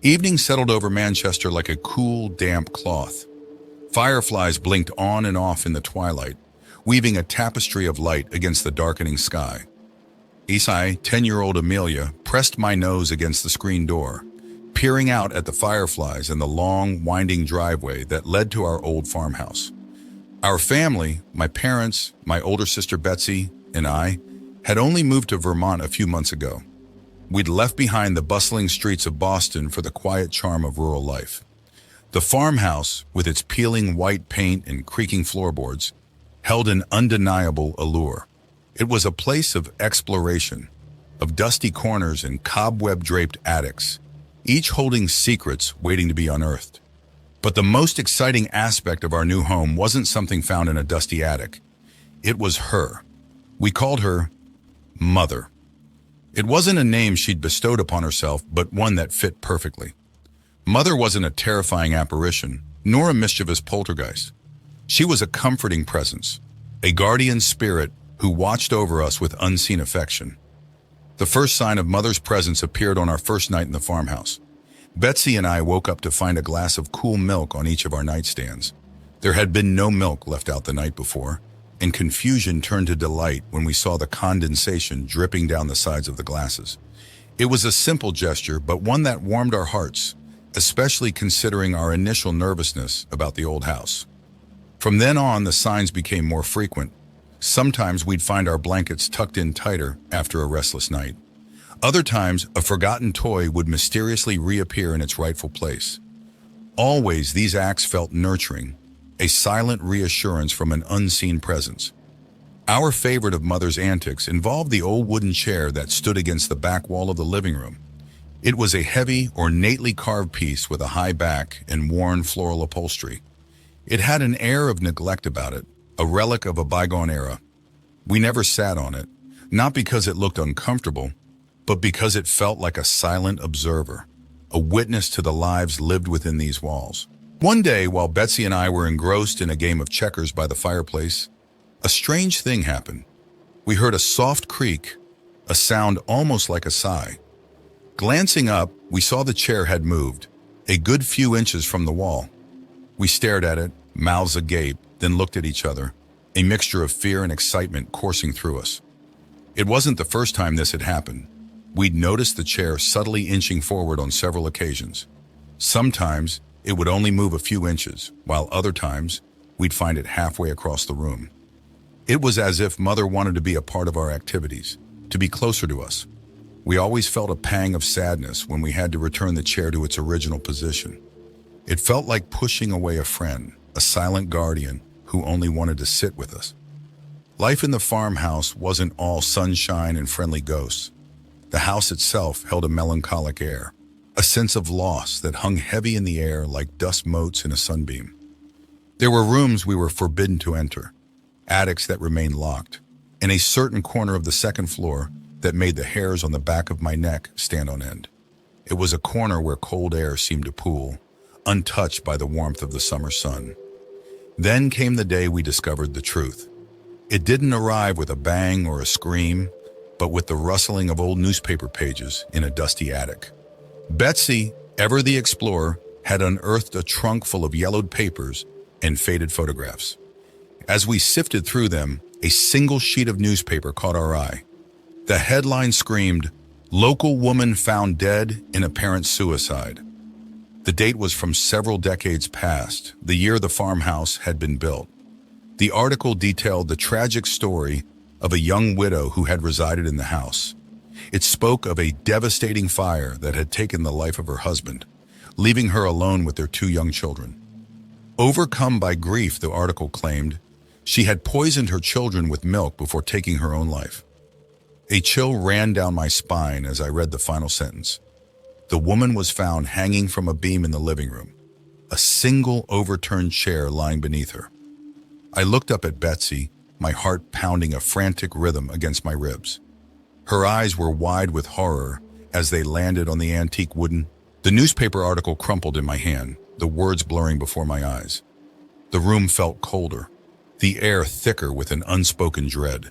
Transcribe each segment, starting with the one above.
Evening settled over Manchester like a cool, damp cloth. Fireflies blinked on and off in the twilight, weaving a tapestry of light against the darkening sky. Isai, 10-year-old Amelia, pressed my nose against the screen door, peering out at the fireflies and the long, winding driveway that led to our old farmhouse. Our family, my parents, my older sister Betsy, and I, had only moved to Vermont a few months ago. We'd left behind the bustling streets of Boston for the quiet charm of rural life. The farmhouse, with its peeling white paint and creaking floorboards, held an undeniable allure. It was a place of exploration, of dusty corners and cobweb-draped attics, each holding secrets waiting to be unearthed. But the most exciting aspect of our new home wasn't something found in a dusty attic. It was her. We called her Mother. It wasn't a name she'd bestowed upon herself, but one that fit perfectly. Mother wasn't a terrifying apparition, nor a mischievous poltergeist. She was a comforting presence, a guardian spirit who watched over us with unseen affection. The first sign of Mother's presence appeared on our first night in the farmhouse. Betsy and I woke up to find a glass of cool milk on each of our nightstands. There had been no milk left out the night before, and confusion turned to delight when we saw the condensation dripping down the sides of the glasses. It was a simple gesture, but one that warmed our hearts, especially considering our initial nervousness about the old house. From then on, the signs became more frequent. Sometimes we'd find our blankets tucked in tighter after a restless night. Other times, a forgotten toy would mysteriously reappear in its rightful place. Always, these acts felt nurturing, a silent reassurance from an unseen presence. Our favorite of Mother's antics involved the old wooden chair that stood against the back wall of the living room. It was a heavy, ornately carved piece with a high back and worn floral upholstery. It had an air of neglect about it, a relic of a bygone era. We never sat on it, not because it looked uncomfortable, but because it felt like a silent observer, a witness to the lives lived within these walls. One day, while Betsy and I were engrossed in a game of checkers by the fireplace, a strange thing happened. We heard a soft creak, a sound almost like a sigh. Glancing up, we saw the chair had moved, a good few inches from the wall. We stared at it, mouths agape, then looked at each other, a mixture of fear and excitement coursing through us. It wasn't the first time this had happened. We'd noticed the chair subtly inching forward on several occasions. Sometimes, it would only move a few inches, while other times, we'd find it halfway across the room. It was as if Mother wanted to be a part of our activities, to be closer to us. We always felt a pang of sadness when we had to return the chair to its original position. It felt like pushing away a friend, a silent guardian who only wanted to sit with us. Life in the farmhouse wasn't all sunshine and friendly ghosts. The house itself held a melancholic air, a sense of loss that hung heavy in the air like dust motes in a sunbeam. There were rooms we were forbidden to enter, attics that remained locked, and a certain corner of the second floor that made the hairs on the back of my neck stand on end. It was a corner where cold air seemed to pool, untouched by the warmth of the summer sun. Then came the day we discovered the truth. It didn't arrive with a bang or a scream, but with the rustling of old newspaper pages in a dusty attic. Betsy, ever the explorer, had unearthed a trunk full of yellowed papers and faded photographs. As we sifted through them, a single sheet of newspaper caught our eye. The headline screamed, "Local woman found dead in apparent suicide." The date was from several decades past, the year the farmhouse had been built. The article detailed the tragic story of a young widow who had resided in the house. It spoke of a devastating fire that had taken the life of her husband, leaving her alone with their two young children. Overcome by grief, the article claimed, she had poisoned her children with milk before taking her own life. A chill ran down my spine as I read the final sentence. The woman was found hanging from a beam in the living room, a single overturned chair lying beneath her. I looked up at Betsy, my heart pounding a frantic rhythm against my ribs. Her eyes were wide with horror as they landed on the antique wooden. The newspaper article crumpled in my hand, the words blurring before my eyes. The room felt colder, the air thicker with an unspoken dread.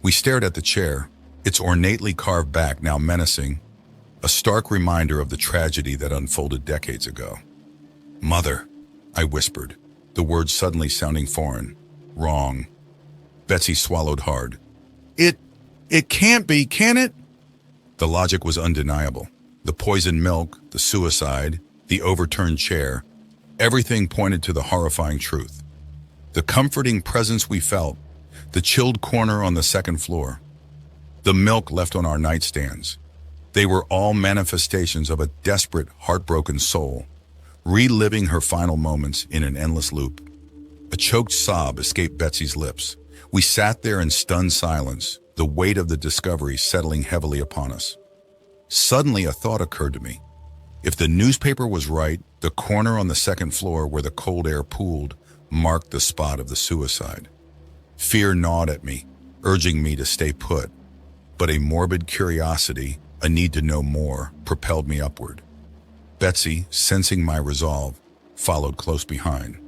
We stared at the chair, its ornately carved back now menacing. a stark reminder of the tragedy that unfolded decades ago. "Mother," I whispered, the words suddenly sounding foreign. "Wrong." Betsy swallowed hard. It can't be, can it?" The logic was undeniable. The poisoned milk, the suicide, the overturned chair, everything pointed to the horrifying truth. The comforting presence we felt, the chilled corner on the second floor, the milk left on our nightstands, they were all manifestations of a desperate, heartbroken soul, reliving her final moments in an endless loop. A choked sob escaped Betsy's lips. We sat there in stunned silence, the weight of the discovery settling heavily upon us. Suddenly, a thought occurred to me. If the newspaper was right, the corner on the second floor where the cold air pooled marked the spot of the suicide. Fear gnawed at me, urging me to stay put, but a morbid curiosity, a need to know more, propelled me upward. Betsy, sensing my resolve, followed close behind.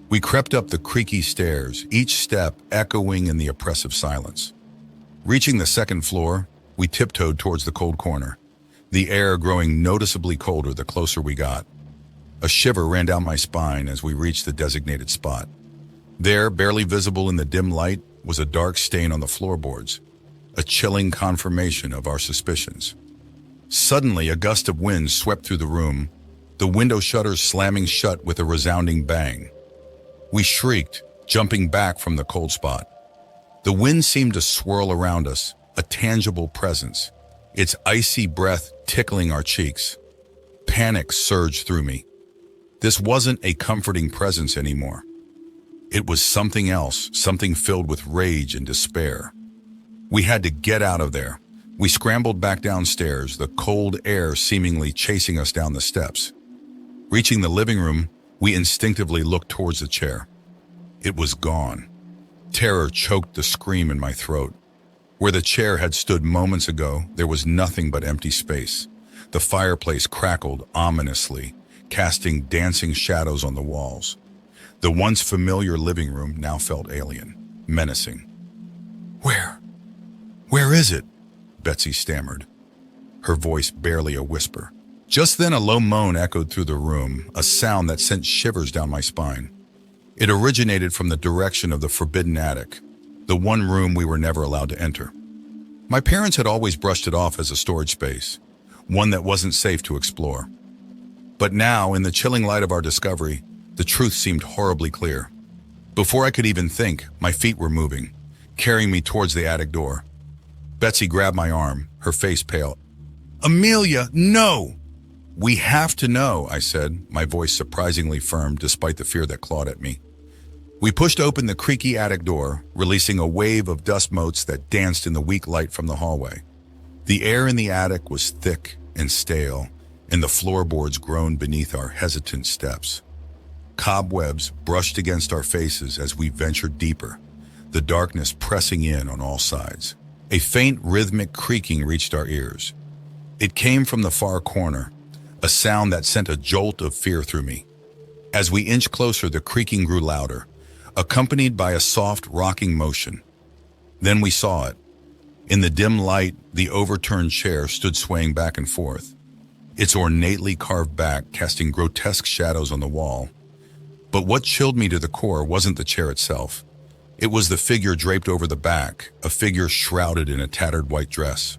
We crept up the creaky stairs, each step echoing in the oppressive silence. Reaching the second floor, we tiptoed towards the cold corner, the air growing noticeably colder the closer we got. A shiver ran down my spine as we reached the designated spot. There, barely visible in the dim light, was a dark stain on the floorboards, a chilling confirmation of our suspicions. Suddenly, a gust of wind swept through the room, the window shutters slamming shut with a resounding bang. We shrieked, jumping back from the cold spot. The wind seemed to swirl around us, a tangible presence, its icy breath tickling our cheeks. Panic surged through me. This wasn't a comforting presence anymore. It was something else, something filled with rage and despair. We had to get out of there. We scrambled back downstairs, the cold air seemingly chasing us down the steps. Reaching the living room, we instinctively looked towards the chair. It was gone. Terror choked the scream in my throat. Where the chair had stood moments ago, there was nothing but empty space. The fireplace crackled ominously, casting dancing shadows on the walls. The once familiar living room now felt alien, menacing. Where is it?" Betsy stammered, her voice barely a whisper. Just then a low moan echoed through the room, a sound that sent shivers down my spine. It originated from the direction of the forbidden attic, the one room we were never allowed to enter. My parents had always brushed it off as a storage space, one that wasn't safe to explore. But now, in the chilling light of our discovery, the truth seemed horribly clear. Before I could even think, my feet were moving, carrying me towards the attic door. Betsy grabbed my arm, her face pale. "Amelia, no!" "We have to know," I said, my voice surprisingly firm despite the fear that clawed at me. We pushed open the creaky attic door, releasing a wave of dust motes that danced in the weak light from the hallway. The air in the attic was thick and stale, and the floorboards groaned beneath our hesitant steps. Cobwebs brushed against our faces as we ventured deeper, the darkness pressing in on all sides. A faint rhythmic creaking reached our ears. It came from the far corner, a sound that sent a jolt of fear through me. As we inched closer, the creaking grew louder, accompanied by a soft, rocking motion. Then we saw it. In the dim light, the overturned chair stood swaying back and forth, its ornately carved back casting grotesque shadows on the wall. But what chilled me to the core wasn't the chair itself. It was the figure draped over the back, a figure shrouded in a tattered white dress.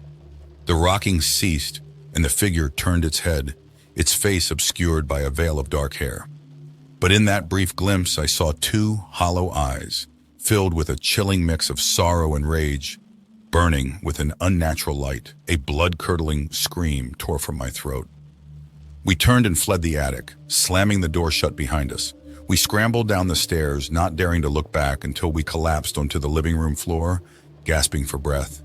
The rocking ceased, and the figure turned its head, its face obscured by a veil of dark hair. But in that brief glimpse, I saw two hollow eyes, filled with a chilling mix of sorrow and rage, burning with an unnatural light. A blood-curdling scream tore from my throat. We turned and fled the attic, slamming the door shut behind us. We scrambled down the stairs, not daring to look back until we collapsed onto the living room floor, gasping for breath.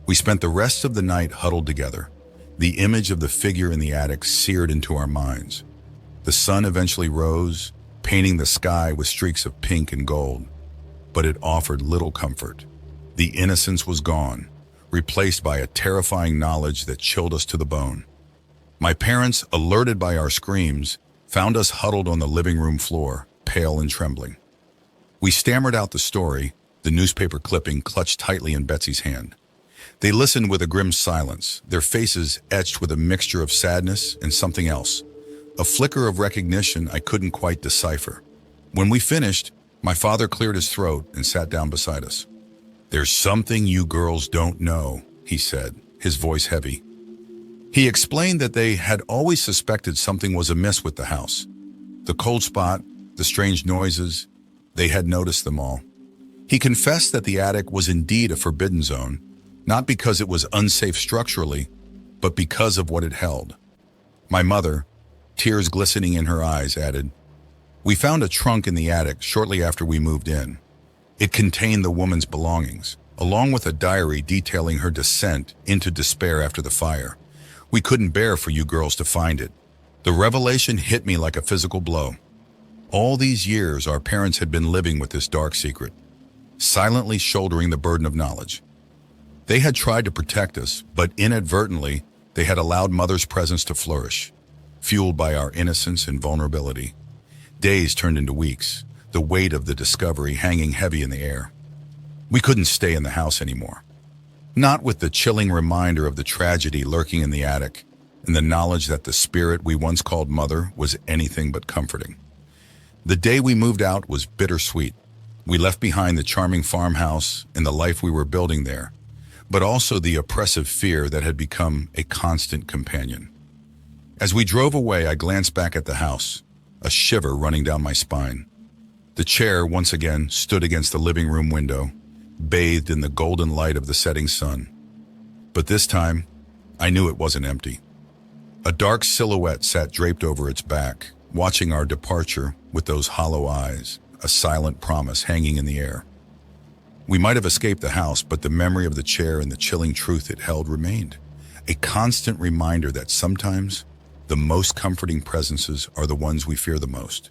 We spent the rest of the night huddled together, the image of the figure in the attic seared into our minds. The sun eventually rose, painting the sky with streaks of pink and gold, but it offered little comfort. The innocence was gone, replaced by a terrifying knowledge that chilled us to the bone. My parents, alerted by our screams, found us huddled on the living room floor, pale and trembling. We stammered out the story, the newspaper clipping clutched tightly in Betsy's hand. They listened with a grim silence, their faces etched with a mixture of sadness and something else, a flicker of recognition I couldn't quite decipher. When we finished, my father cleared his throat and sat down beside us. "There's something you girls don't know," he said, his voice heavy. He explained that they had always suspected something was amiss with the house. The cold spot, the strange noises, they had noticed them all. He confessed that the attic was indeed a forbidden zone, not because it was unsafe structurally, but because of what it held. My mother, tears glistening in her eyes, added, "We found a trunk in the attic shortly after we moved in. It contained the woman's belongings, along with a diary detailing her descent into despair after the fire. We couldn't bear for you girls to find it." The revelation hit me like a physical blow. All these years, our parents had been living with this dark secret, silently shouldering the burden of knowledge. They had tried to protect us, but inadvertently, they had allowed Mother's presence to flourish, fueled by our innocence and vulnerability. Days turned into weeks, the weight of the discovery hanging heavy in the air. We couldn't stay in the house anymore. Not with the chilling reminder of the tragedy lurking in the attic, and the knowledge that the spirit we once called Mother was anything but comforting. The day we moved out was bittersweet. We left behind the charming farmhouse and the life we were building there, but also the oppressive fear that had become a constant companion. As we drove away, I glanced back at the house, a shiver running down my spine. The chair once again stood against the living room window, bathed in the golden light of the setting sun. But this time, I knew it wasn't empty. A dark silhouette sat draped over its back, watching our departure with those hollow eyes, a silent promise hanging in the air. We might have escaped the house, but the memory of the chair and the chilling truth it held remained. A constant reminder that sometimes the most comforting presences are the ones we fear the most.